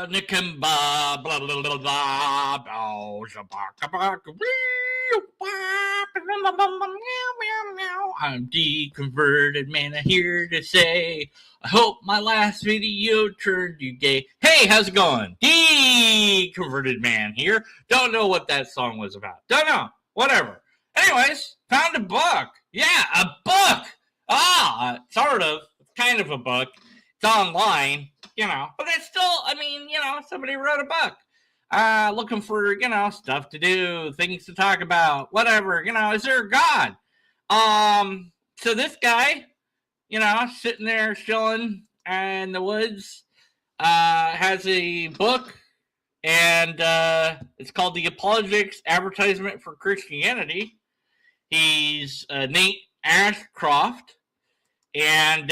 Nikimba, blah, blah, blah, blah, I'm deconverted man, I'm here to say, I hope my last video turned you gay. Hey, how's it going? Deconverted man here. Don't know what that song was about. Don't know. Whatever. Anyways, found a book. Yeah, a book. Sort of. It's kind of a book. It's online, but it's still, somebody wrote a book. Looking for, stuff to do, things to talk about, whatever, is there a God? So this guy, sitting there chilling in the woods, has a book, and it's called The Apologetics Advertisement for Christianity. He's Nate Ashcroft, and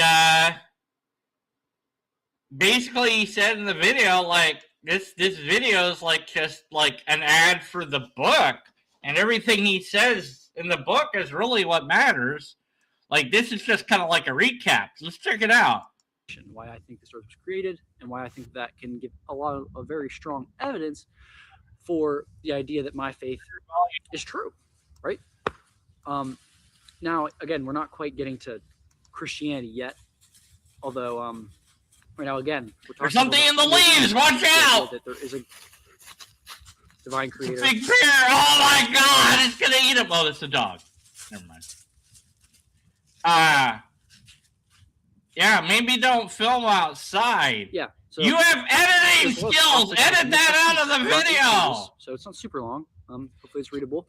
basically he said in the video, like, this video is like just like an ad for the book, and everything he says in the book is really what matters. Like, this is just kind of like a recap. Let's check it out. Why I think this earth was created, and why I think that can give a lot of very strong evidence for the idea that my faith is true, right? Now, again, we're not quite getting to Christianity yet, although right now, again, we're talking There's something in the leaves. Watch out! That there is a divine creator. Big bear! Oh my God! It's gonna eat him. Oh, it's a dog. Never mind. Yeah, maybe don't film outside. Yeah. So you have editing skills. Edit that out of the video. So it's not super long. Hopefully it's readable.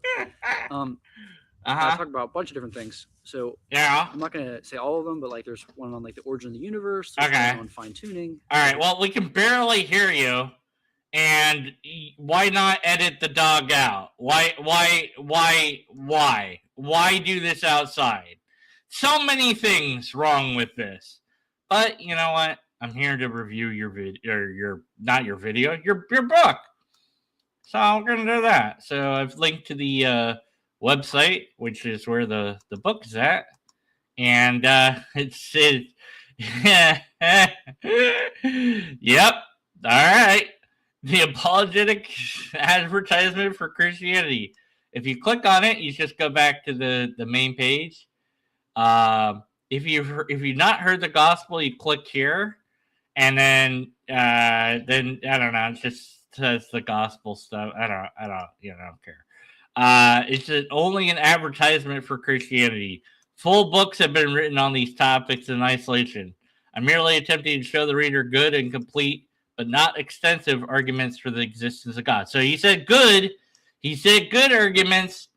I'll talk about a bunch of different things. So yeah, I'm not gonna say all of them, but like there's one on like the origin of the universe. Okay. One on fine tuning. All right. Well, we can barely hear you, and why not edit the dog out? Why do this outside? So many things wrong with this, but you know what? I'm here to review your video, your book. So I'm gonna do that. So I've linked to the website, which is where the book is at, and it yep. All right, the apologetic advertisement for Christianity. If you click on it, you just go back to the main page. If you've not heard the gospel, you click here, and then I don't know. It just says the gospel stuff. I don't care. It's only an advertisement for Christianity. Full books have been written on these topics in isolation. I'm merely attempting to show the reader good and complete, but not extensive arguments for the existence of God. So he said good. He said good arguments.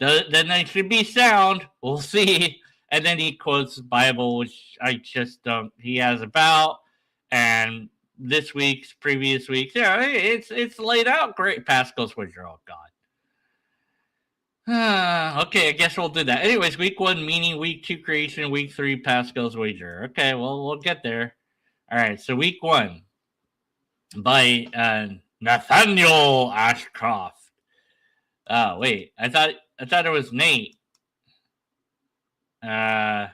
Then they should be sound. We'll see. And then he quotes the Bible, which I just don't. He has about, and this week's, previous weeks. Yeah, it's laid out great. Pascal's wager. Oh God. Okay, I guess we'll do that. Anyways, week 1 meaning, week 2 creation, week 3 Pascal's wager. Okay, well we'll get there. All right, so week 1 by Nathaniel Ashcroft. Oh wait, I thought it was Nate. I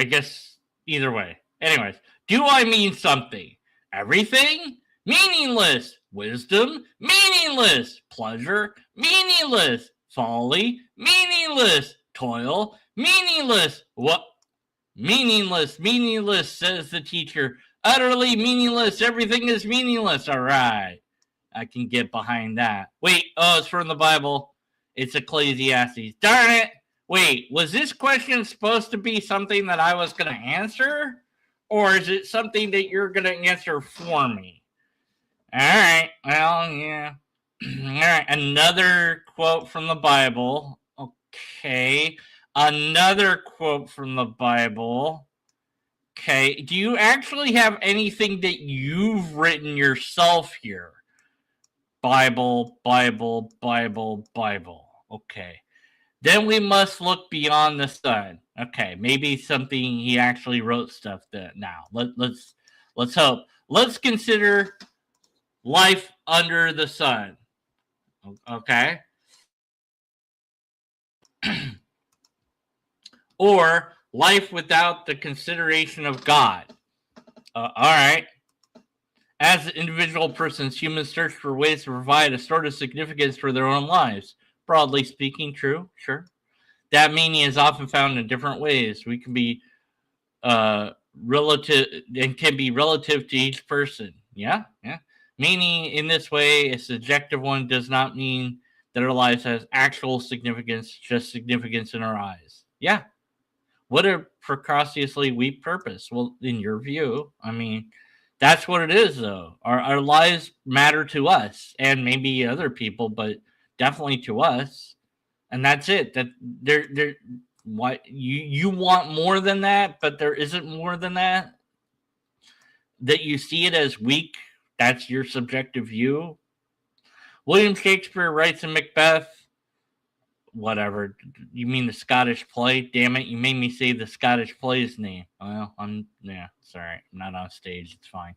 guess either way. Anyways, do I mean something? Everything? Meaningless. Wisdom? Meaningless. Pleasure? Meaningless. Folly? Meaningless. Toil? Meaningless. What? Meaningless, says the teacher. Utterly meaningless. Everything is meaningless. All right. I can get behind that. Wait, it's from the Bible. It's Ecclesiastes. Darn it. Wait, was this question supposed to be something that I was going to answer? Or is it something that you're going to answer for me? All right. Well, yeah. All right. Another quote from the Bible. Okay. Another quote from the Bible. Okay. Do you actually have anything that you've written yourself here? Bible. Okay. Then we must look beyond the sun. Okay, maybe something he actually wrote stuff that now. Let's hope. Let's consider life under the sun. Okay? Or life without the consideration of God. All right. As an individual persons, humans search for ways to provide a sort of significance for their own lives. Broadly speaking, true, sure. That meaning is often found in different ways. We can be relative and can be relative to each person. Yeah, yeah. Meaning in this way, a subjective one does not mean that our lives has actual significance, just significance in our eyes. Yeah. What a precariously weak purpose. Well, in your view, I mean, that's what it is, though. Our lives matter to us and maybe other people, but definitely to us. And that's it. That there what you want more than that, but there isn't more than that. That you see it as weak. That's your subjective view. William Shakespeare writes in Macbeth, whatever. You mean the Scottish play? Damn it, you made me say the Scottish play's name. Well, sorry. I'm not on stage. It's fine.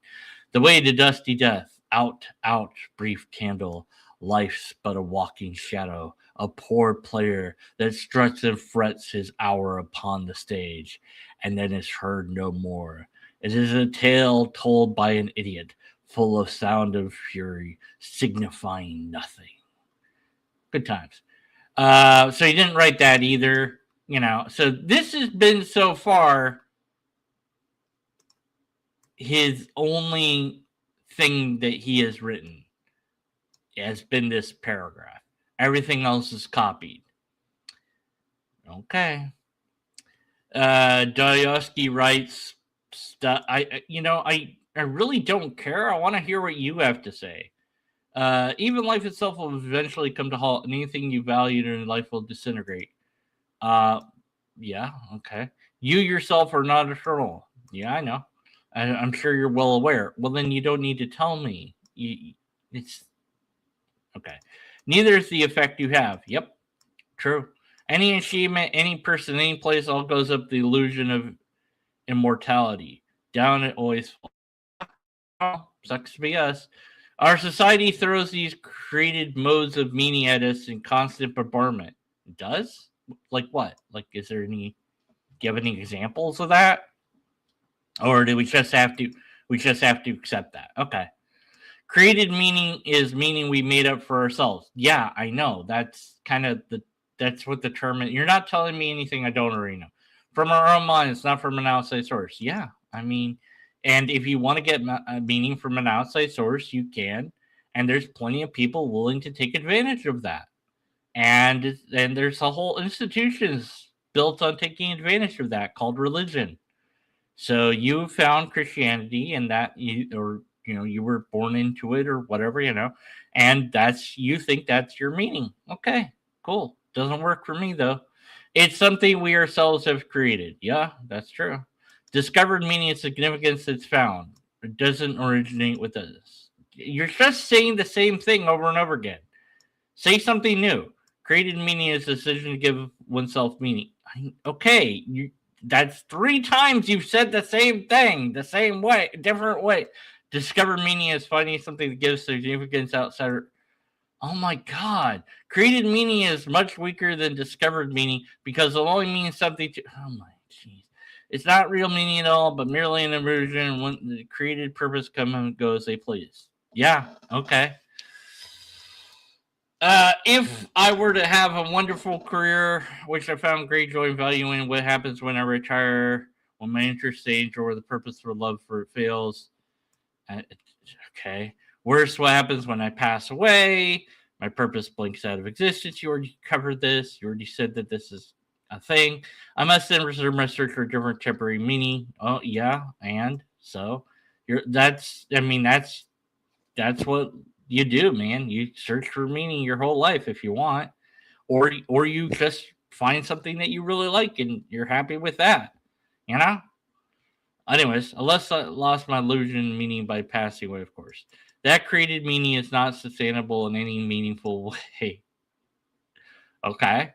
The way to dusty death. Out, out, brief candle. Life's but a walking shadow, a poor player that struts and frets his hour upon the stage, and then is heard no more. It is a tale told by an idiot, full of sound of fury, signifying nothing. Good times. So he didn't write that either, So this has been so far his only thing that he has written has been this paragraph. Everything else is copied. Okay. Dostoevsky writes stuff. I really don't care. I want to hear what you have to say. Even life itself will eventually come to halt, and anything you valued in life will disintegrate. Yeah, okay. You yourself are not eternal. Yeah, I know. I'm sure you're well aware. Well, then you don't need to tell me. It's okay. Neither is the effect you have. Yep, true. Any achievement, any person, any place, all goes up the illusion of immortality. Down it always falls. Oh, sucks to be us. Our society throws these created modes of meaning at us in constant bombardment. It does? Like what? Like, is there any? Do you have any examples of that? Or do we just have to? We just have to accept that. Okay. Created meaning is meaning we made up for ourselves. Yeah, I know. That's kind of that's what the term is. You're not telling me anything I don't already know. From our own mind, it's not from an outside source. Yeah, I mean, and if you want to get meaning from an outside source, you can. And there's plenty of people willing to take advantage of that. And there's a whole institutions built on taking advantage of that called religion. So you found Christianity, and that you were born into it or whatever, and you think that's your meaning. Okay, cool. Doesn't work for me though. It's something we ourselves have created. Yeah, that's true. Discovered meaning and significance that's found. It doesn't originate with us. You're just saying the same thing over and over again. Say something new. Created meaning is a decision to give oneself meaning. Okay, that's 3 times you've said the same thing, the same way, different way. Discover meaning is finding something that gives significance outside. Oh my God. Created meaning is much weaker than discovered meaning because it only means something to. Oh my jeez. It's not real meaning at all, but merely an illusion. When the created purpose comes and goes, they please. Yeah, okay. If I were to have a wonderful career, which I found great joy and value in, what happens when I retire, when my interest age or the purpose for love for it fails? Okay. Worse, what happens when I pass away? My purpose blinks out of existence. You already covered this. You already said that this is a thing. I must then reserve my search for a different temporary meaning. Oh yeah, and so that's what you do, man. You search for meaning your whole life if you want, or you just find something that you really like and you're happy with that. Anyways, unless I lost my illusion meaning by passing away, of course. That created meaning is not sustainable in any meaningful way. Okay.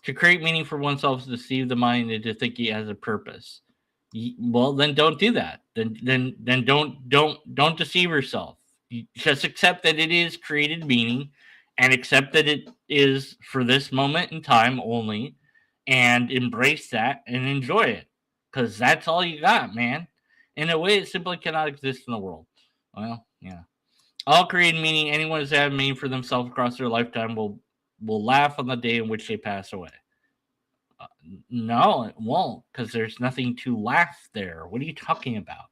To create meaning for oneself is to deceive the mind into thinking it has a purpose. Well, then don't do that. Then don't deceive yourself. You just accept that it is created meaning and accept that it is for this moment in time only and embrace that and enjoy it because that's all you got, man. In a way, it simply cannot exist in the world. Well, yeah. All created meaning. Anyone who's had meaning for themselves across their lifetime will laugh on the day in which they pass away. No, it won't, because there's nothing to laugh there. What are you talking about?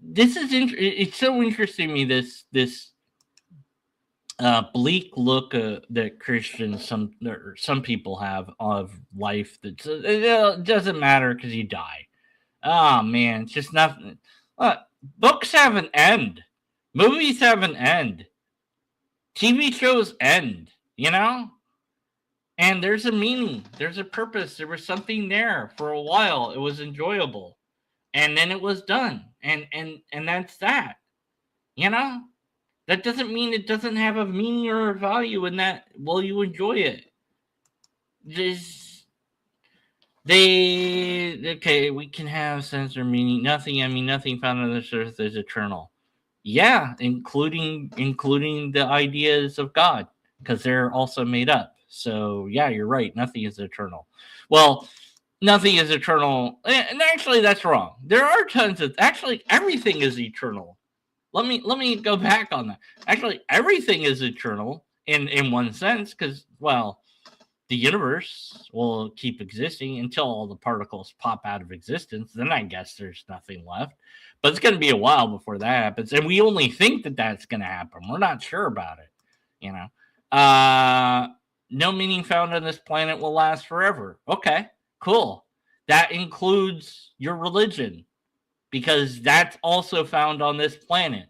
This is it's so interesting to me. This bleak look that Christians some people have of life. That it doesn't matter because you die. Oh man, it's just nothing. Books have an end. Movies have an end. TV shows end. You know, and there's a meaning. There's a purpose. There was something there for a while. It was enjoyable, and then it was done. And that's that. You know. That doesn't mean it doesn't have a meaning or a value in that. Well, you enjoy it. We can have sense or meaning. Nothing found on this earth is eternal. Yeah, including the ideas of God, because they're also made up. So yeah, you're right. Nothing is eternal. Well, nothing is eternal, and actually that's wrong. There are tons of everything is eternal. Let me go back on that. Actually, everything is eternal in one sense, because the universe will keep existing until all the particles pop out of existence. Then I guess there's nothing left. But it's going to be a while before that happens, and we only think that that's going to happen. We're not sure about it. You know, no meaning found on this planet will last forever. Okay, cool. That includes your religion, because that's also found on this planet.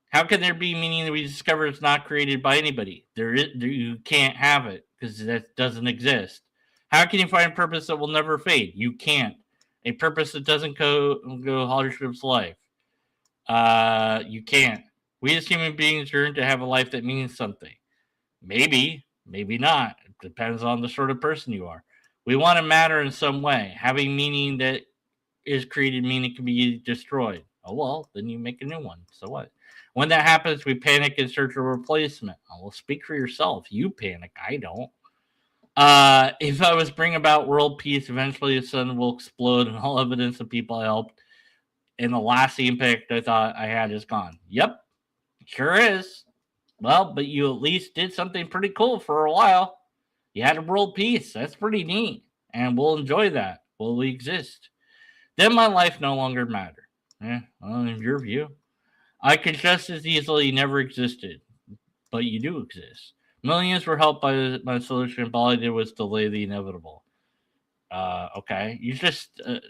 How can there be meaning that we discover it's not created by anybody? You can't have it because that doesn't exist. How can you find a purpose that will never fade? You can't. A purpose that doesn't go hardship's life. You can't. We as human beings yearn to have a life that means something. Maybe, maybe not. It depends on the sort of person you are. We want to matter in some way. Having meaning that is created meaning can be destroyed. Oh well, then you make a new one. So what? When that happens, we panic in search of a replacement. Oh, well, speak for yourself. You panic. I don't. If I was bring about world peace, eventually the sun will explode and all evidence of people I helped and the lasting impact I thought I had is gone. Yep, sure is. Well, but you at least did something pretty cool for a while. You had a world peace. That's pretty neat. And we'll enjoy that. Will we exist? Then my life no longer mattered. Well, in your view. I could just as easily never existed, but you do exist. Millions were helped by my solution, but all I did was delay the inevitable. Okay, you're just a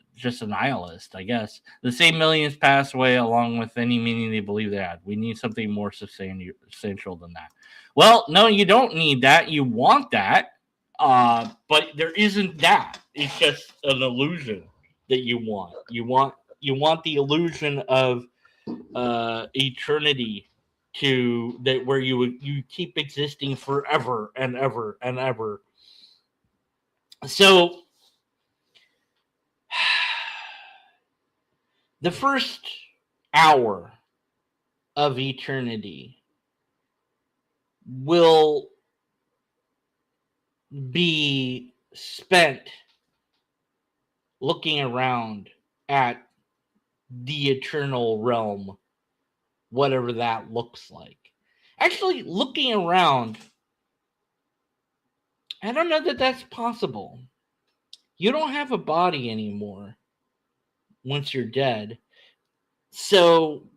nihilist, I guess. The same millions pass away along with any meaning they believe they had. We need something more substantial than that. Well, no, you don't need that. You want that, but there isn't that. It's just an illusion that you want. You want the illusion of eternity where you keep existing forever and ever and ever. So the first hour of eternity will be spent looking around at the eternal realm, whatever that looks like. Actually, looking around, I don't know that that's possible. You don't have a body anymore once you're dead, so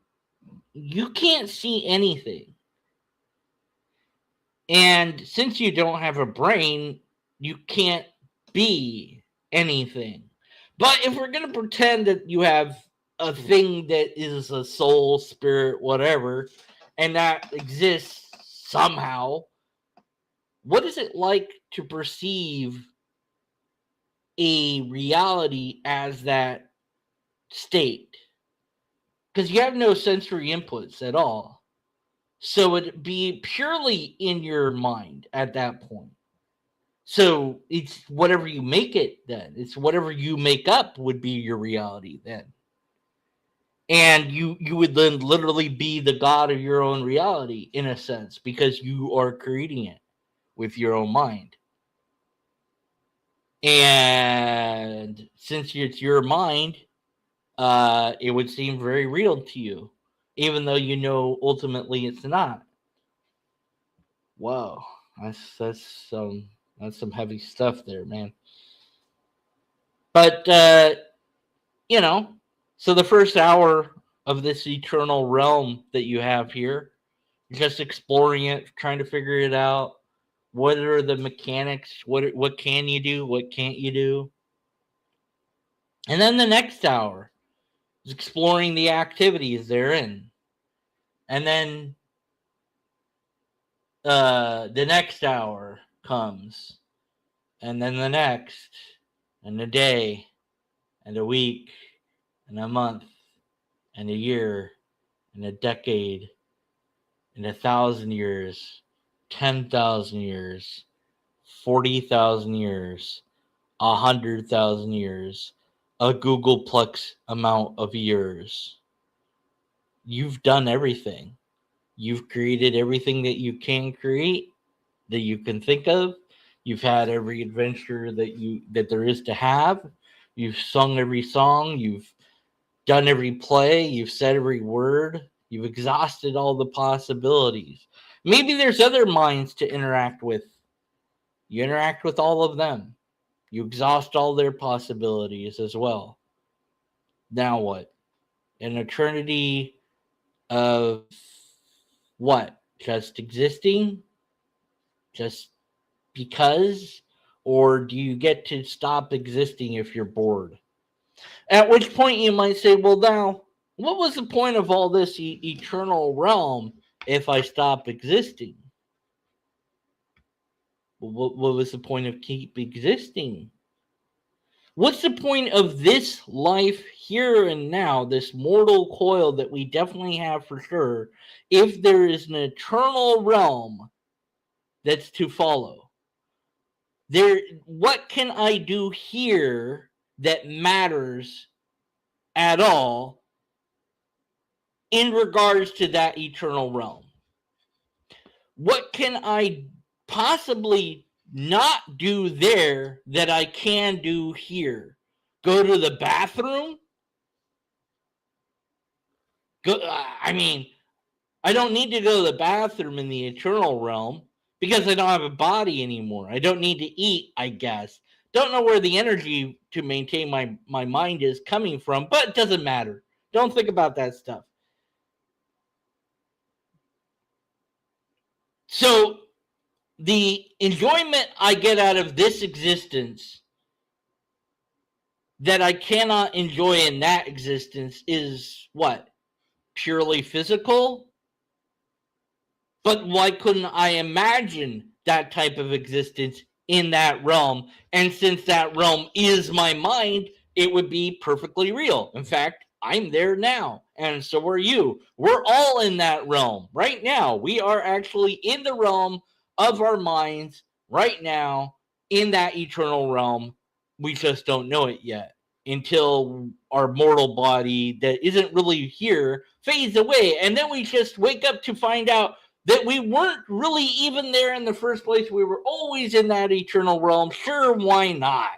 you can't see anything. And since you don't have a brain, you can't be anything. But if we're going to pretend that you have a thing that is a soul, spirit, whatever, and that exists somehow, what is it like to perceive a reality as that state? Because you have no sensory inputs at all. So it'd be purely in your mind at that point. So it's whatever you make it then. It's whatever you make up would be your reality then. And you would then literally be the god of your own reality in a sense, because you are creating it with your own mind. And since it's your mind, it would seem very real to you, even though you know ultimately it's not. Whoa, that's some heavy stuff there, man. But so the first hour of this eternal realm that you have here, just exploring it, trying to figure it out. What are the mechanics? What can you do? What can't you do? And then the next hour is exploring the activities therein. And then the next hour comes, and then the next, and a day, and a week, and a month, and a year, and a decade, and 1,000 years, 10,000 years, 40,000 years, 100,000 years, a Googleplex amount of years. You've done everything. You've created everything that you can create, that you can think of. You've had every adventure that there is to have. You've sung every song. You've done every play. You've said every word. You've exhausted all the possibilities. Maybe there's other minds to interact with. You interact with all of them. You exhaust all their possibilities as well. Now what? An eternity of what? Just existing? Just because? Or do you get to stop existing if you're bored? At which point you might say, well, now, what was the point of all this eternal realm if I stop existing? What was the point of keep existing? What's the point of this life here and now, this mortal coil that we definitely have for sure, if there is an eternal realm that's to follow? What can I do here that matters at all in regards to that eternal realm? What can I possibly not do there that I can do here? Go to the bathroom? I don't need to go to the bathroom in the eternal realm because I don't have a body anymore. I don't need to eat, I guess. Don't know where the energy to maintain my mind is coming from, but it doesn't matter. Don't think about that stuff. So the enjoyment I get out of this existence that I cannot enjoy in that existence is what? Purely physical? But why couldn't I imagine that type of existence in that realm? And since that realm is my mind, it would be perfectly real. In fact, I'm there now, and so are you. We're all in that realm right now. We are actually in the realm of our minds right now, in that eternal realm. We just don't know it yet until our mortal body that isn't really here fades away. And then we just wake up to find out that we weren't really even there in the first place. We were always in that eternal realm. Sure, why not?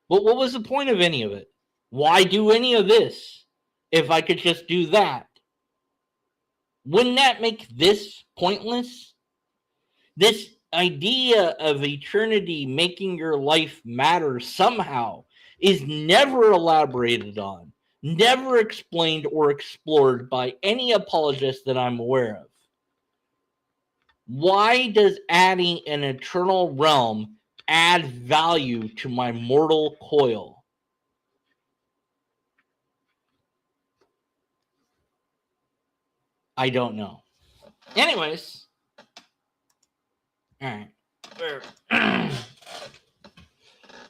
But what was the point of any of it? Why do any of this if I could just do that? Wouldn't that make this pointless? This idea of eternity making your life matter somehow is never elaborated on, never explained or explored by any apologist that I'm aware of. Why does adding an eternal realm add value to my mortal coil? I don't know. Anyways. All right.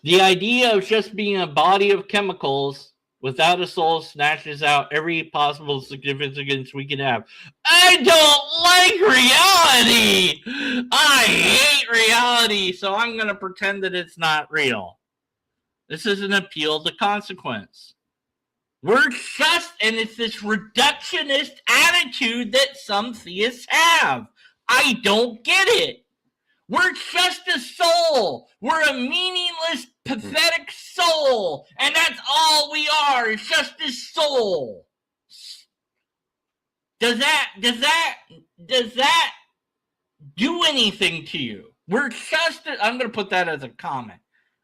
The idea of just being a body of chemicals without a soul snatches out every possible significance we can have. I don't like reality. I hate reality, so I'm going to pretend that it's not real. This is an appeal to consequence. We're just, and it's this reductionist attitude that some theists have. I don't get it. We're just a soul. We're a meaningless pathetic soul, and that's all we are. It's just this soul. Does that do anything to you? We're just. I'm gonna put that as a comment.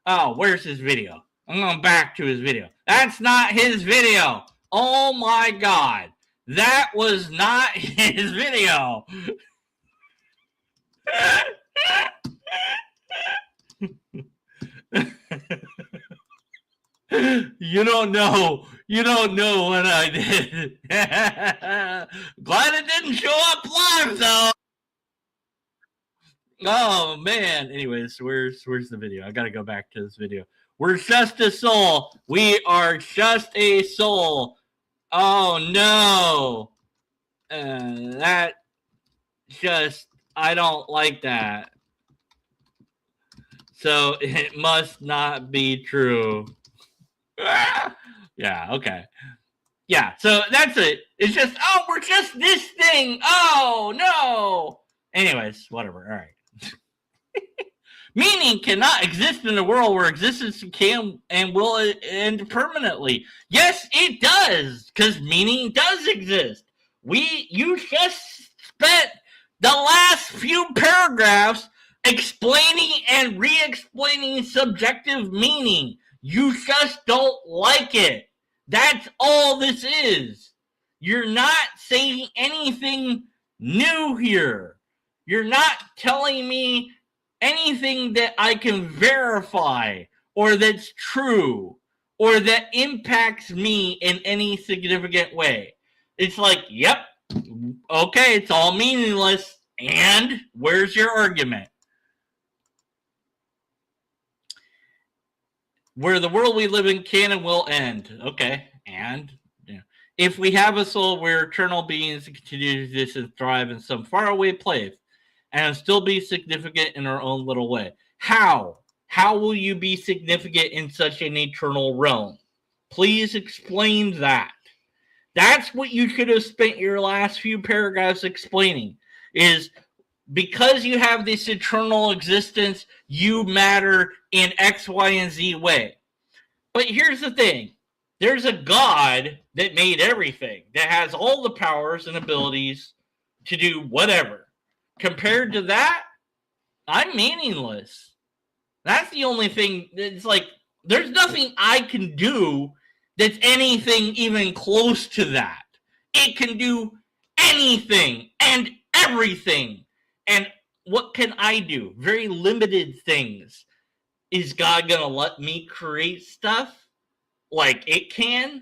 Oh, where's his video? I'm going back to his video. That's not his video. Oh my God. That was not his video. You don't know what I did. Glad it didn't show up live though. Oh man. Anyways, where's the video? I gotta go back to this video. We're just a soul. We are just a soul. Oh no. That just, I don't like that. So it must not be true. Yeah, okay. Yeah, so that's it. It's just, oh, we're just this thing. Oh no. Anyways, whatever. All right. Meaning cannot exist in a world where existence can and will end permanently. Yes, it does, because meaning does exist. You just spent the last few paragraphs explaining and re-explaining subjective meaning. You just don't like it. That's all this is. You're not saying anything new here. You're not telling me anything that I can verify or that's true or that impacts me in any significant way. It's like, yep, okay, it's all meaningless, and where's your argument? Where the world we live in can and will end. Okay, and if we have a soul, we're eternal beings that continue to exist and thrive in some faraway place and still be significant in our own little way. How? How will you be significant in such an eternal realm? Please explain that. That's what you should have spent your last few paragraphs explaining, is because you have this eternal existence, you matter in X, Y, and Z way. But here's the thing. There's a God that made everything, that has all the powers and abilities to do whatever. Compared to that, I'm meaningless. That's the only thing. It's like, there's nothing I can do that's anything even close to that. It can do anything and everything. And what can I do? Very limited things. Is God going to let me create stuff like it can?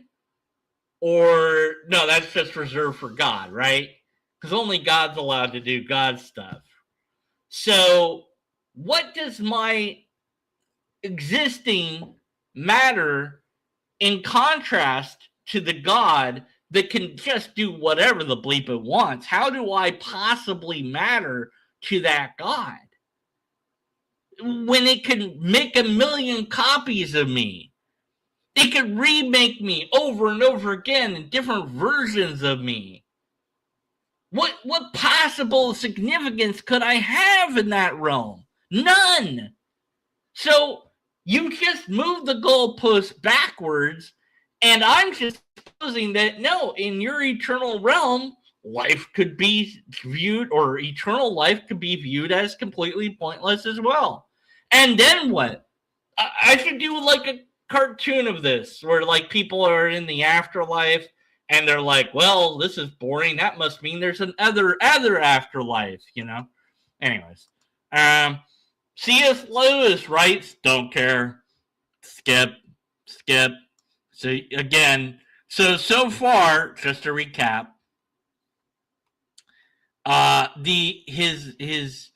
Or, no, that's just reserved for God, right? Because only God's allowed to do God stuff. So, what does my existing matter in contrast to the God that can just do whatever the bleep it wants? How do I possibly matter to that God when it can make a million copies of me? It could remake me over and over again in different versions of me. What possible significance could I have in that realm? None. So you just move the goalposts backwards, and I'm just supposing that, no, in your eternal realm, life could be viewed, or eternal life could be viewed as completely pointless as well. And then what? I should do like a cartoon of this, where like people are in the afterlife, and they're like, well, this is boring. That must mean there's an other afterlife, you know? Anyways. C.S. Lewis writes, don't care. Skip. So again, so far, just to recap, he's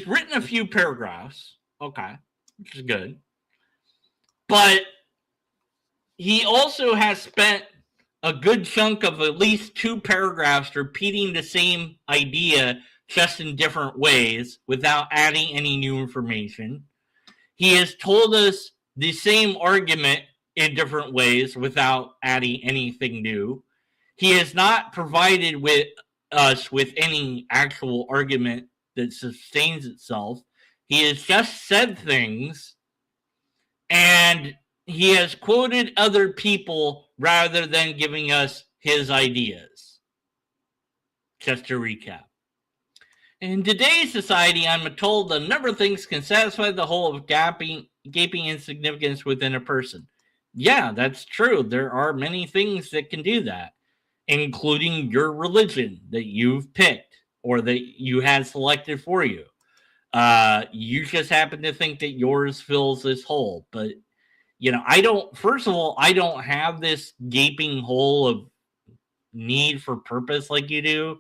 written a few paragraphs, okay, which is good, but he also has spent a good chunk of at least 2 paragraphs repeating the same idea just in different ways without adding any new information. He has told us the same argument in different ways without adding anything new. He has not provided us with any actual argument that sustains itself. He has just said things And he has quoted other people rather than giving us his ideas. Just to recap. In today's society, I'm told a number of things can satisfy the whole of gaping insignificance within a person. Yeah, that's true. There are many things that can do that, including your religion that you've picked or that you had selected for you. You just happen to think that yours fills this hole. But, first of all, I don't have this gaping hole of need for purpose like you do.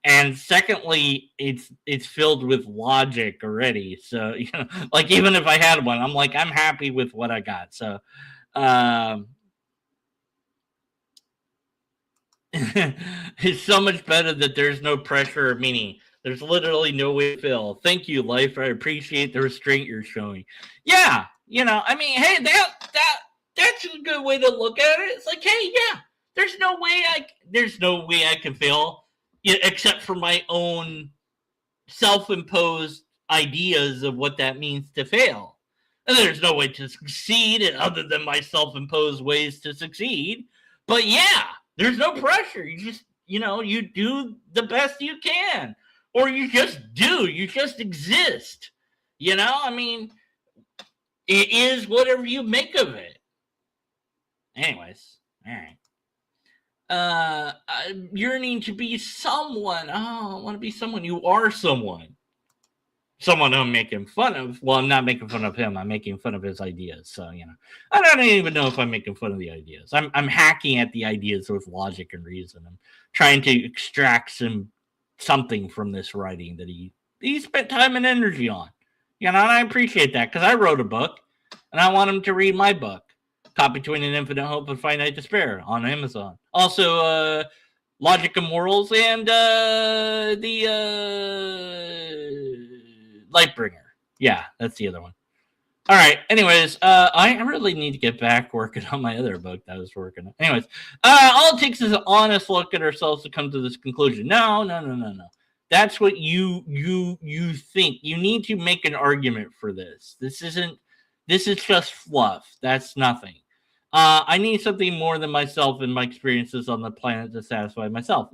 And secondly, it's filled with logic already. So, like even if I had one, I'm like, I'm happy with what I got. So, it's so much better that there's no pressure or meaning. There's literally no way to fail. Thank you, life. I appreciate the restraint you're showing. Yeah, hey, that's a good way to look at it. It's like, hey, yeah, there's no way I can fail, except for my own self-imposed ideas of what that means to fail. And there's no way to succeed other than my self-imposed ways to succeed. But yeah, there's no pressure. You just, you do the best you can. Or you just exist. It is whatever you make of it. Anyways, all right. Yearning to be someone. Oh, I want to be someone. You are someone. Someone I'm making fun of. Well, I'm not making fun of him. I'm making fun of his ideas. So, I don't even know if I'm making fun of the ideas. I'm hacking at the ideas with logic and reason. I'm trying to extract something from this writing that he spent time and energy on. And I appreciate that because I wrote a book and I want him to read my book, Caught Between an Infinite Hope and Finite Despair, on Amazon. Also, Logic and Morals and the Lightbringer. Yeah, that's the other one. All right. Anyways, I really need to get back working on my other book that I was working on. Anyways, all it takes is an honest look at ourselves to come to this conclusion. No. That's what you think. You need to make an argument for this. This is just fluff. That's nothing. I need something more than myself and my experiences on the planet to satisfy myself.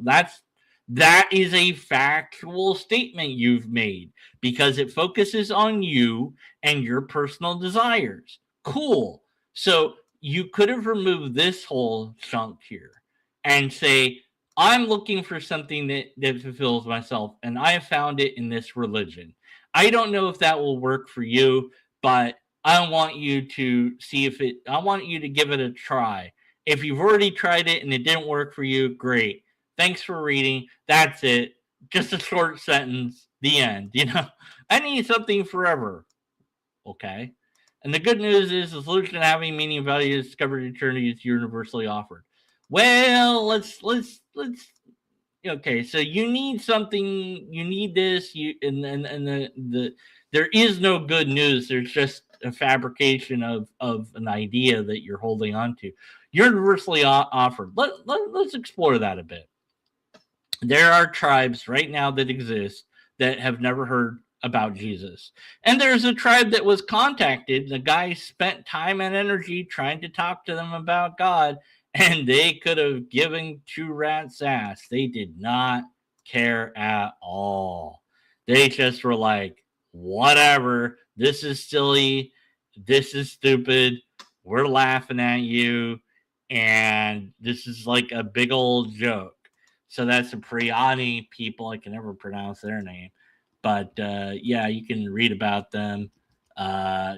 That is a factual statement you've made because it focuses on you and your personal desires. Cool. So you could have removed this whole chunk here and say, I'm looking for something that fulfills myself, and I have found it in this religion. I don't know if that will work for you, but I want you to I want you to give it a try. If you've already tried it and it didn't work for you, great. Thanks for reading. That's it. Just a short sentence. The end. I need something forever. Okay. And the good news is the solution to having meaning, value, discovered eternity is universally offered. Well, let's. Okay, so you need something. You need this. And the there is no good news. There's just a fabrication of an idea that you're holding on to. Universally offered. Let's explore that a bit. There are tribes right now that exist that have never heard about Jesus. And there's a tribe that was contacted. The guy spent time and energy trying to talk to them about God, and they could have given two rats' ass. They did not care at all. They just were like, whatever, this is silly, this is stupid, we're laughing at you, and this is like a big old joke. So that's the Priani people. I can never pronounce their name. But yeah, you can read about them,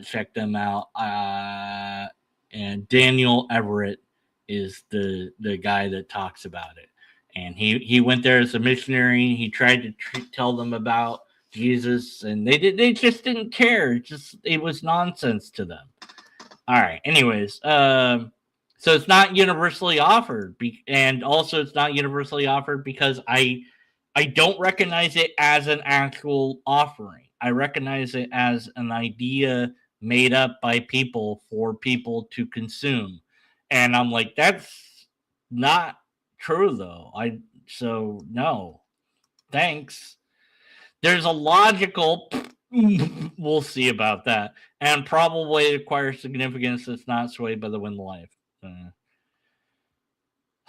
check them out. And Daniel Everett is the guy that talks about it. And he went there as a missionary. He tried to tell them about Jesus, and they just didn't care. It was nonsense to them. All right. Anyways, so it's not universally offered, and also it's not universally offered because I don't recognize it as an actual offering. I recognize it as an idea made up by people for people to consume. And I'm like, that's not true though. So no. Thanks. There's a logical We'll see about that. And probably acquires significance that's not swayed by the wind of life.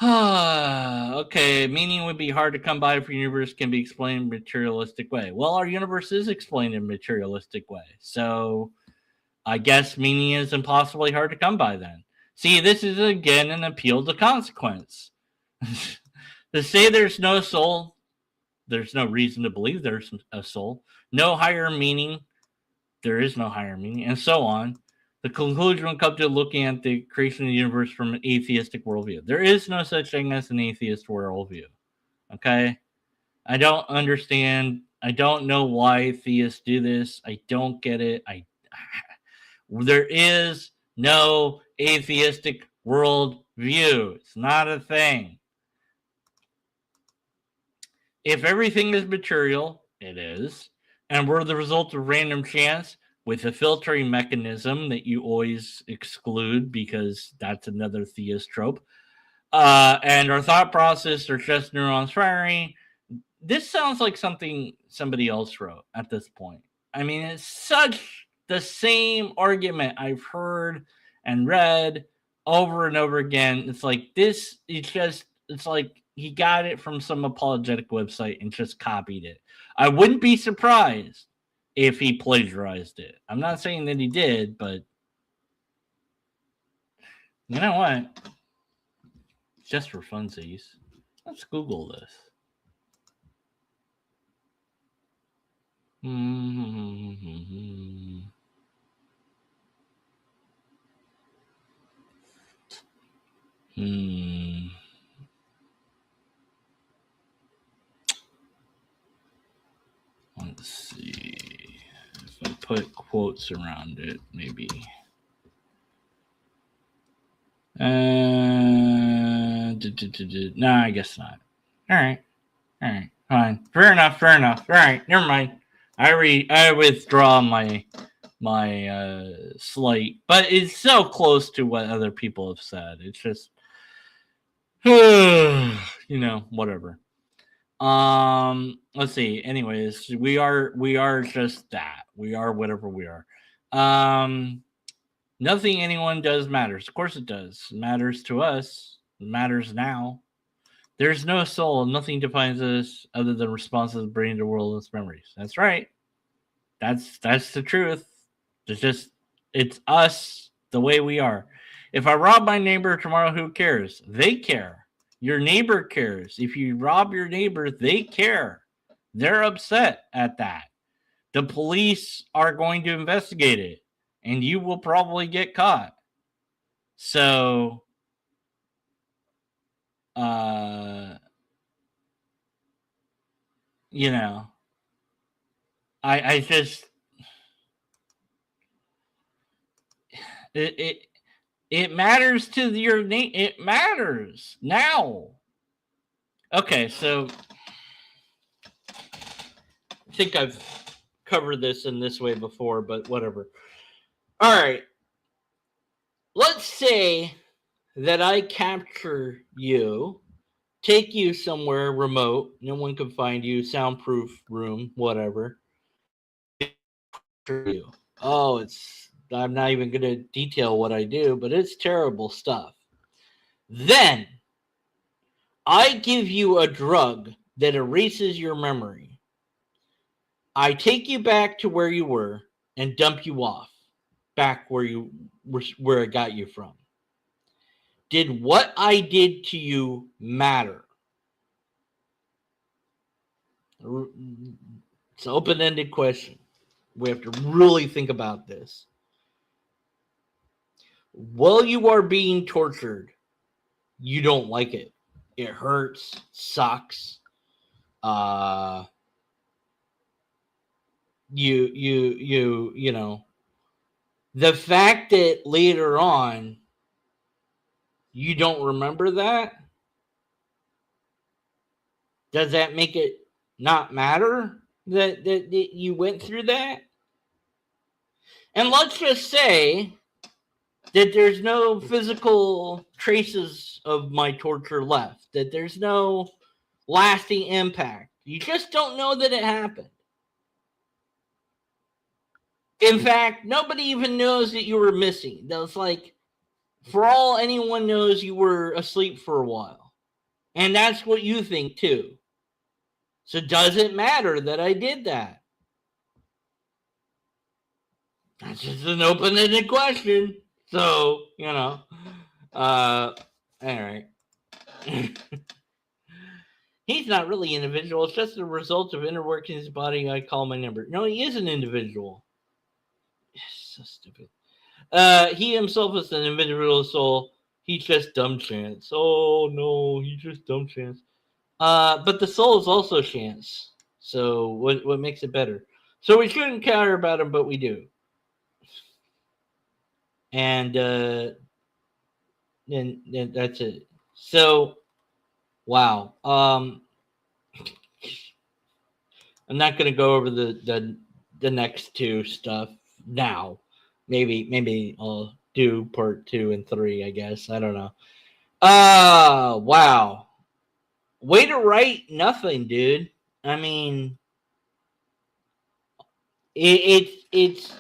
Okay, meaning would be hard to come by if your universe can be explained in a materialistic way. Well, our universe is explained in a materialistic way. So I guess meaning is impossibly hard to come by then. See, this is again an appeal to consequence. To say there's no soul, there's no reason to believe there's a soul. No higher meaning, there is no higher meaning, and so on. The conclusion will come to looking at the creation of the universe from an atheistic worldview. There is no such thing as an atheist worldview. Okay? I don't understand. I don't know why theists do this. I don't get it. There is no atheistic worldview. It's not a thing. If everything is material, it is, and we're the result of random chance with a filtering mechanism that you always exclude because that's another theist trope, and our thought process are just neurons firing. This sounds like something somebody else wrote at this point. I mean, it's such the same argument I've heard and read over and over again. It's like this, it's like he got it from some apologetic website and just copied it. I wouldn't be surprised if he plagiarized it. I'm not saying that he did, but you know what? Just for funsies, let's Google this. Let's see. If I put quotes around it, maybe. No, I guess not. All right, fine. Fair enough. All right, never mind. I withdraw my slight, but it's so close to what other people have said. It's just, whatever. Let's see. Anyways, we are just that. We are whatever we are. Nothing anyone does matters. Of course it does. It matters to us. It matters now. There's no soul. Nothing defines us other than responses of the brain to the world and its memories. That's right. That's the truth. It's us the way we are. If I rob my neighbor tomorrow, who cares? They care. Your neighbor cares. If you rob your neighbor, they care. They're upset at that. The police are going to investigate it, and you will probably get caught. So, I just it matters to your name. It matters now. Okay, so I think I've covered this in this way before, but whatever. All right. Let's say that I capture you, take you somewhere remote, no one can find you, soundproof room, whatever. Oh, I'm not even going to detail what I do, but it's terrible stuff. Then I give you a drug that erases your memory. I take you back to where you were and dump you off back where I got you from. Did what I did to you matter? It's an open-ended question. We have to really think about this. While you are being tortured, you don't like it. It hurts, sucks. You know. The fact that later on you don't remember that, does that make it not matter that you went through that? And let's just say that there's no physical traces of my torture left, that there's no lasting impact. You just don't know that it happened. In fact, nobody even knows that you were missing. That was like, for all anyone knows, you were asleep for a while. And that's what you think too. So does it matter that I did that? That's just an open-ended question. So, anyway. He's not really an individual. It's just a result of inner work in his body. I call my number. No, he is an individual. So stupid. He himself is an individual soul. He's just dumb chance. Oh no, he's just dumb chance. But the soul is also chance. So what makes it better? So we shouldn't care about him, but we do. And then that's it. So wow. I'm not gonna go over the next two stuff now. Maybe I'll do part 2 and 3, I guess. I don't know. Wow. Way to write nothing, dude. I mean, it's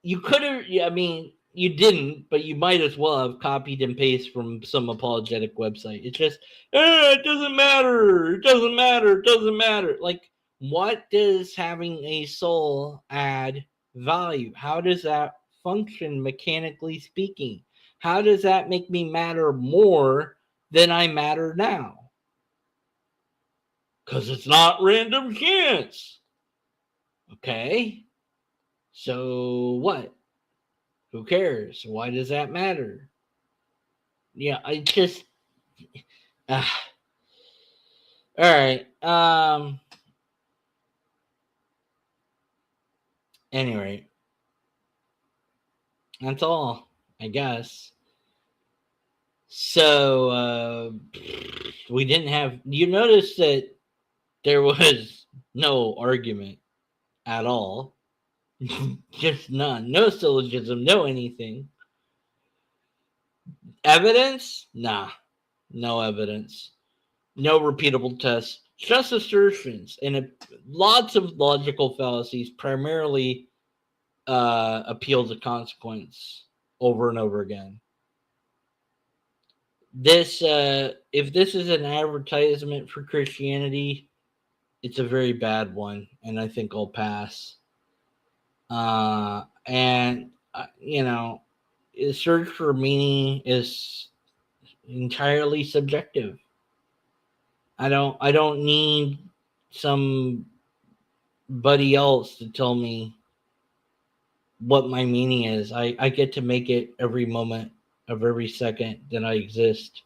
you could have. I mean, you didn't, but you might as well have copied and pasted from some apologetic website. It's just, it doesn't matter. It doesn't matter. It doesn't matter. Like, what does having a soul add value? How does that function mechanically speaking? How does that make me matter more than I matter now? Because it's not random chance. Okay. So what? Who cares? Why does that matter? Yeah, I just. All right. Anyway, that's all, I guess. So we didn't have. You notice that there was no argument at all. Just none. No syllogism. No anything. Evidence? Nah. No evidence. No repeatable tests. Just assertions and lots of logical fallacies, primarily appeal to consequence over and over again. This, if this is an advertisement for Christianity, it's a very bad one, and I think I'll pass. And search for meaning is entirely subjective. I don't need somebody else to tell me what my meaning is. I get to make it every moment of every second that I exist.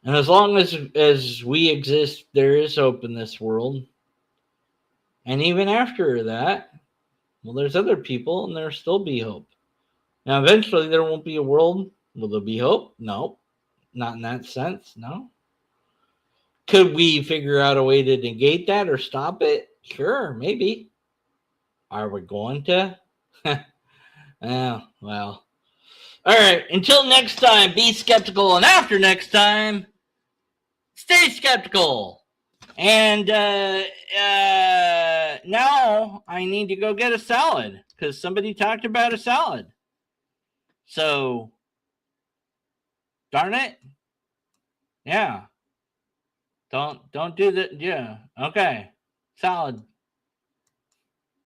And as long as we exist, there is hope in this world. And even after that, well, there's other people and there'll still be hope. Now, eventually there won't be a world. Will there be hope? No. Not in that sense, no. Could we figure out a way to negate that or stop it? Sure, maybe. Are we going to? Oh, well. All right. Until next time, be skeptical. And after next time, stay skeptical. And now I need to go get a salad because somebody talked about a salad. So, darn it. Yeah. Don't do that. Yeah. Okay. Salad.